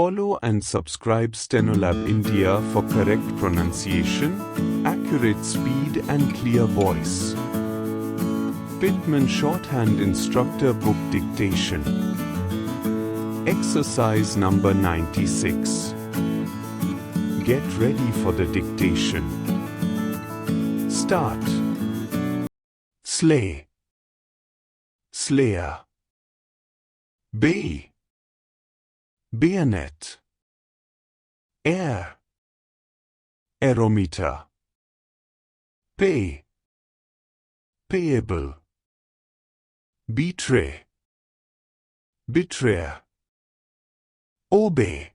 Follow and subscribe Stenolab India for correct pronunciation, accurate speed and clear voice. Pitman Shorthand Instructor Book Dictation. Exercise number 96. Get ready for the dictation. Start. Slay, slayer. Bay, bayonet. Air, aerometer. Pay, payable. Betray, betrayer. Obey,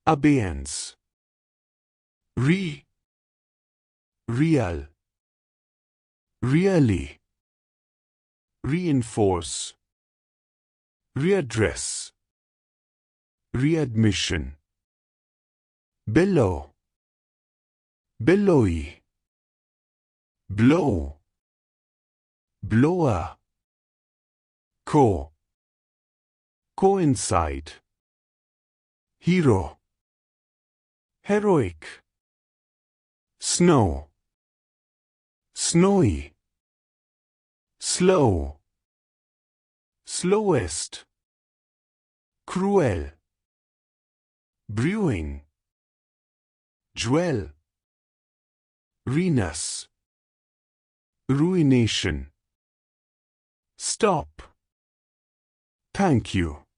abeyance. Real, really. Reinforce, readdress. Readmission. Bellow, billowy. Blow, blower. Coincide. Hero, heroic. Snow, snowy. Slow, slowest. Cruel, brewing. Jewel, ruinous. Ruination. Stop. Thank you.